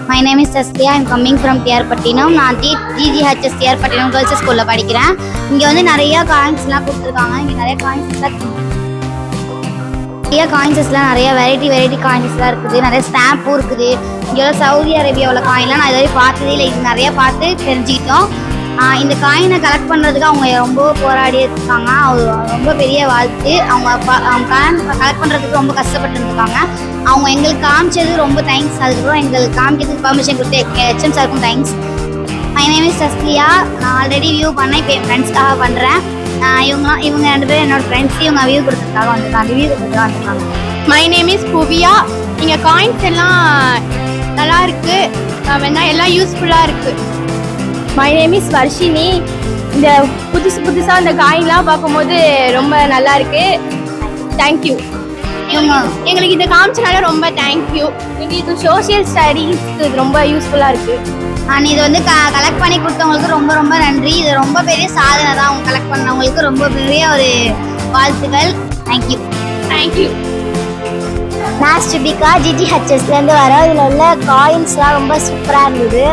My name is Saskia. I'm coming from TR Pattinam. நான் GGHS TR Pattinam Girls Schoolல படிக்கிறேன். இங்க வந்து நிறைய காயின்ஸ்லாம் கொடுத்துருக்காங்க. இங்க நிறைய காயின்ஸ்லாம் நிறைய வெரைட்டி காயின்ஸ்லாம் இருக்குது. நிறைய ஸ்டாம்பும் இருக்குது. இங்கே சவுதி அரேபியாவில் காயின்லாம் நான் இதுவரை பார்த்ததே இல்லை. இது நிறைய பார்த்து தெரிஞ்சுக்கிட்டோம். இந்த காயினை கலெக்ட் பண்ணுறதுக்கு அவங்க ரொம்ப போராடி இருக்காங்க. அது ரொம்ப பெரிய வாழ்த்து. அவங்க காயின் கலெக்ட் பண்ணுறதுக்கு ரொம்ப கஷ்டப்பட்டு இருக்காங்க. அவங்க எங்களுக்கு காமிச்சது ரொம்ப தேங்க்ஸ். அதுக்கப்புறம் எங்களுக்கு காமிக்கிறதுக்கு பர்மிஷன் கொடுத்து HM சாருக்கும் thanks. My name is Sasliya. நான் ஆல்ரெடி வியூ பண்ணேன். இப்போ என் ஃப்ரெண்ட்ஸ்க்காக பண்ணுறேன். இவங்க 2 பேரும் என்னோட ஃப்ரெண்ட்ஸ். இவங்க வியூ கொடுத்துருக்காங்க வந்திருக்காங்க. ரிவ்யூ கொடுத்துருக்காங்க வந்திருக்காங்க. My name is Puviya. இங்கே காயின்ஸ் எல்லாம் நல்லா இருக்கு. வேணா எல்லாம் யூஸ்ஃபுல்லாக இருக்கு. My name is Varshini. இந்த புதுசாக இந்த காயின்லாம் பார்க்கும்போது ரொம்ப நல்லா இருக்கு. தேங்க்யூ. எங்களுக்கு இதை காமிச்சனால ரொம்ப தேங்க்யூ. எங்களுக்கு சோஷியல் ஸ்டடீஸ்க்கு இது ரொம்ப யூஸ்ஃபுல்லாக இருக்குது. இது வந்து கலெக்ட் பண்ணி கொடுத்தவங்களுக்கு ரொம்ப ரொம்ப நன்றி. இது ரொம்ப பெரிய சாதனை தான். அவங்க கலெக்ட் பண்ணவங்களுக்கு ரொம்ப பெரிய ஒரு வாழ்த்துக்கள். தேங்க்யூ. நான் ஸ்ருபிகா GGHSலேருந்து வரோம். இதில் உள்ள காயின்ஸ்லாம் ரொம்ப சூப்பராக இருந்தது.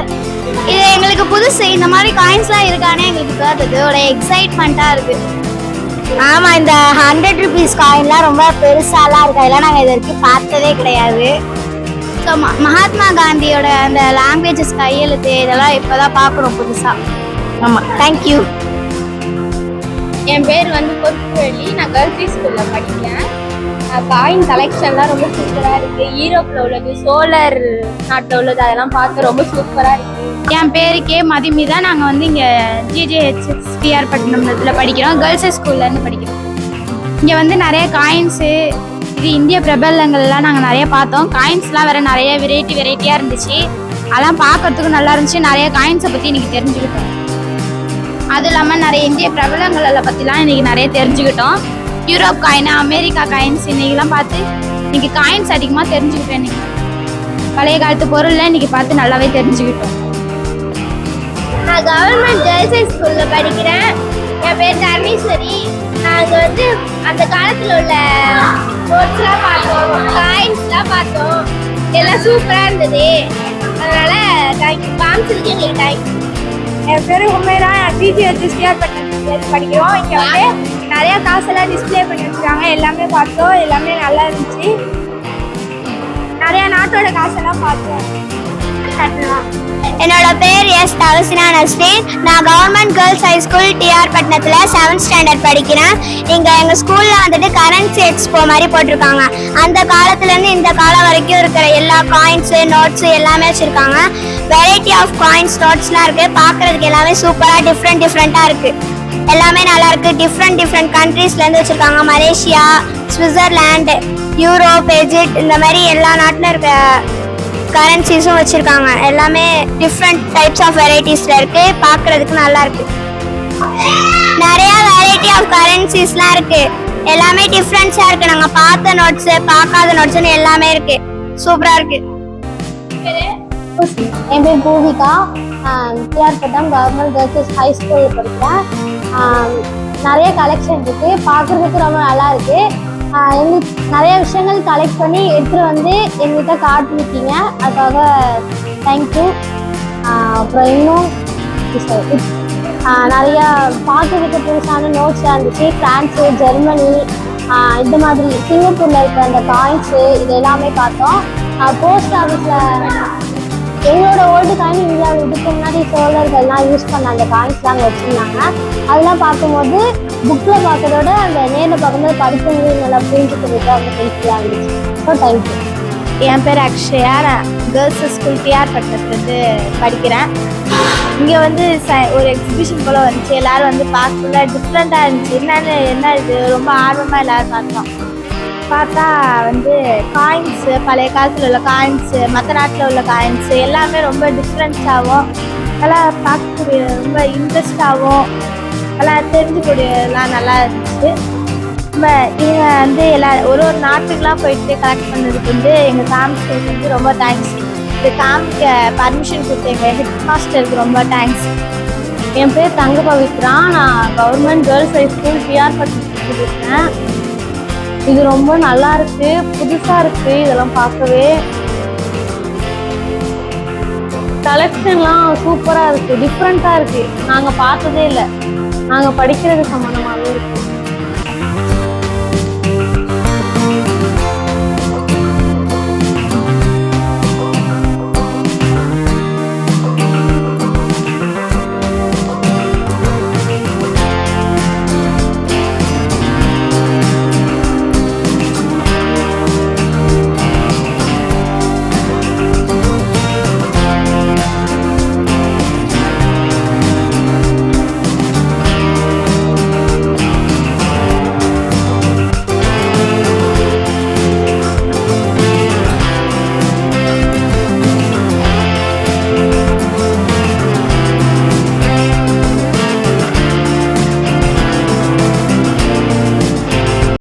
இது எங்களுக்கு புதுசு. இந்த மாதிரி காயின்ஸ்லாம் இருக்கானே எங்களுக்கு பார்த்தது ஒரு எக்ஸைட்மெண்ட்டாக இருக்குது. ஆமாம், இந்த 100 rupees காயின்லாம் ரொம்ப பெருசாலாம் இருக்கு. அதெல்லாம் நாங்கள் இது வரைக்கும் பார்த்ததே கிடையாது. ஸோ மகாத்மா காந்தியோட அந்த லாங்குவேஜஸ் கையெழுத்து இதெல்லாம் இப்போ தான் பார்க்குறோம் புதுசாக. ஆமாம், தேங்க்யூ. என் பேர் வந்து பொறுப்புவெளி. நான் கேர்ள்ஸ் ஸ்கூலில் படிக்கிறேன். காயின் கலெக்ஷன்லாம் ரொம்ப சூப்பராக இருக்குது. யூரோப்பில் உள்ளது, சோழர் நாட்டில் உள்ளது, அதெல்லாம் பார்த்து ரொம்ப சூப்பராக இருக்குது. என் பேரு கே மதிமிதா. நாங்கள் வந்து இங்கே GGHS TR Pattinam இதில் படிக்கிறோம். கேர்ள்ஸ் ஸ்கூல்லேருந்து படிக்கிறோம். இங்கே வந்து நிறைய காயின்ஸு, இது இந்திய பிரபலங்கள்லாம் நாங்கள் நிறைய பார்த்தோம். காயின்ஸ்லாம் வேறு நிறைய வெரைட்டியாக இருந்துச்சு. அதெல்லாம் பார்க்கறதுக்கும் நல்லா இருந்துச்சு. நிறைய காயின்ஸை பற்றி இன்றைக்கி தெரிஞ்சுக்கிட்டோம். அதுவும் இல்லாமல் நிறைய இந்திய பிரபலங்களை பற்றிலாம் இன்றைக்கி நிறைய தெரிஞ்சுக்கிட்டோம். யூரோப் காயின், அமெரிக்கா காயின்ஸ் இன்றைக்கெலாம் பார்த்து இன்றைக்கி காயின்ஸ் அதிகமாக தெரிஞ்சுக்கிட்டோம். இன்றைக்கி பழைய காலத்து பொருள்லாம் இன்றைக்கி பார்த்து நல்லாவே தெரிஞ்சுக்கிட்டோம். நான் கவர்மெண்ட் கேர்ள்ஸ் ஸ்கூலில் படிக்கிறேன். என் பேர் தர்ணீஸ்வரி. நாங்கள் வந்து அந்த காலத்தில் உள்ள நோட்ஸ்லாம் பார்த்தோம், காயின்ஸ்லாம் பார்த்தோம். எல்லாம் சூப்பராக இருந்தது. அதனால் தேங்க்யூ. காமிச்சிருக்கு எங்களுக்கு தேங்க்யூ. என் பேர் உண்மையா. GGHS TR Pattinam படிக்கிறோம். இங்கே வந்து நிறையா காசெல்லாம் டிஸ்பிளே பண்ணி வச்சுருக்காங்க. எல்லாமே பார்த்தோம். எல்லாமே நல்லா இருந்துச்சு. நிறையா நாட்டோட காசெல்லாம் பார்த்தோம். என்னோட பேர் எஸ் தவசினா நஸ்ரீன். நான் government girls high school TR Pattinamத்தில் 7th standard படிக்கிறேன். இங்கே எங்கள் ஸ்கூலில் வந்துட்டு கரன்சி எக்ஸ்போ மாதிரி போட்டிருக்காங்க. அந்த காலத்துலேருந்து இந்த காலம் வரைக்கும் இருக்கிற எல்லா காயின்ஸு, நோட்ஸு எல்லாமே வச்சுருக்காங்க. வெரைட்டி ஆஃப் காயின்ஸ், நோட்ஸ்லாம் இருக்குது. பார்க்குறதுக்கு எல்லாமே சூப்பராக டிஃப்ரெண்ட்டாக இருக்குது. எல்லாமே நல்லாயிருக்கு. டிஃப்ரெண்ட் கண்ட்ரீஸ்லேருந்து வச்சுருக்காங்க. மலேசியா, சுவிட்சர்லாண்டு, யூரோப், எஜிப்ட், இந்த மாதிரி எல்லா நாட்டில் இருக்க கரன்சிஸும் வச்சுருக்காங்க. எல்லாமே டிஃப்ரெண்ட் டைப்ஸ் ஆஃப் வெரைட்டிஸில் இருக்குது. பார்க்குறதுக்கு நல்லா இருக்குது. நிறையா வெரைட்டி ஆஃப் கரன்சிஸ்லாம் இருக்குது. எல்லாமே டிஃப்ரெண்ட்ஸாக இருக்குது. நாங்கள் பார்த்த நோட்ஸு, பார்க்காத நோட்ஸுன்னு எல்லாமே இருக்குது. சூப்பராக இருக்குது. என் பேர் Poorvika. TR Pattinam government girls high ஸ்கூலில் படிக்கிறேன். நிறைய கலெக்ஷன் இருக்குது. பார்க்குறதுக்கு ரொம்ப நல்லா இருக்குது. எங்களுக்கு நிறைய விஷயங்கள் கலெக்ட் பண்ணி எடுத்துகிட்டு வந்து எங்கள்கிட்ட காட்டிருக்கீங்க. அதுக்காக தேங்க்யூ. அப்புறம் இன்னும் நிறையா பார்க்குறதுக்கு புதுசான நோட்ஸ்லாம் இருந்துச்சு. ஃப்ரான்ஸு, ஜெர்மனி, இந்த மாதிரி சிங்கப்பூரில் இருக்கிற அந்த காயின்ஸு இது எல்லாமே பார்த்தோம். போஸ்ட் ஆஃபீஸில் எங்களோட ஓல்டு காயின் இந்தியாவில் இதுக்கு முன்னாடி சோழர்கள்லாம் யூஸ் பண்ண அந்த காயின்ஸ்லாம் அங்கே வச்சுருந்தாங்க. அதெல்லாம் பார்க்கும்போது புக்கில் பார்க்கறதோட அந்த நேரில் பார்க்கும்போது படிக்கும்போது நல்லா புரிஞ்சுக்கிறதுக்கு அவங்க ஹெல்ப்ஃபுல்லாக இருந்துச்சு. So thank you. என் பேர் அக்ஷயா. நான் கேர்ள்ஸ் ஸ்கூல் TR Pattinamலேருந்து படிக்கிறேன். இங்கே வந்து ஒரு எக்ஸிபிஷன் போல் வந்துச்சு. எல்லோரும் வந்து பார்க்கல டிஃப்ரெண்ட்டாக இருந்துச்சு. என்ன இது ரொம்ப ஆர்வமாக எல்லோரும் பார்த்தோம். பார்த்தா வந்து காயின்ஸு, பழைய காலத்தில் உள்ள காயின்ஸு, மற்ற நாட்டில் உள்ள காயின்ஸு எல்லாமே ரொம்ப டிஃப்ரெண்ட்ஸாகவும் நல்லா பார்க்கக்கூடிய ரொம்ப இன்ட்ரெஸ்டாகவும் எல்லாம் தெரிஞ்சுக்கூடியலாம் நல்லா இருந்துச்சு. ரொம்ப இவங்க வந்து ஒரு நாட்டுக்கெலாம் போயிட்டு கலெக்ட் பண்ணதுக்கு வந்து எங்கள் காமிச்சதுக்கு வந்து ரொம்ப தேங்க்ஸ். இது காமிக்க பர்மிஷன் கொடுத்த எங்கள் ஹெட் மாஸ்டருக்கு ரொம்ப தேங்க்ஸ். என் பேர் தங்க பவித்ரா. நான் government girls high school TR Pattinam இருக்கேன். இது ரொம்ப நல்லா இருக்கு, புதுசா இருக்கு. இதெல்லாம் பார்க்கவே கலெக்ஷன்லாம் சூப்பராக இருக்குது, டிஃப்ரெண்ட்டாக இருக்குது, நாங்கள் பார்த்ததே இல்லை, நாங்கள் படிக்கிறது சம்மந்தமாகவே இருக்குது.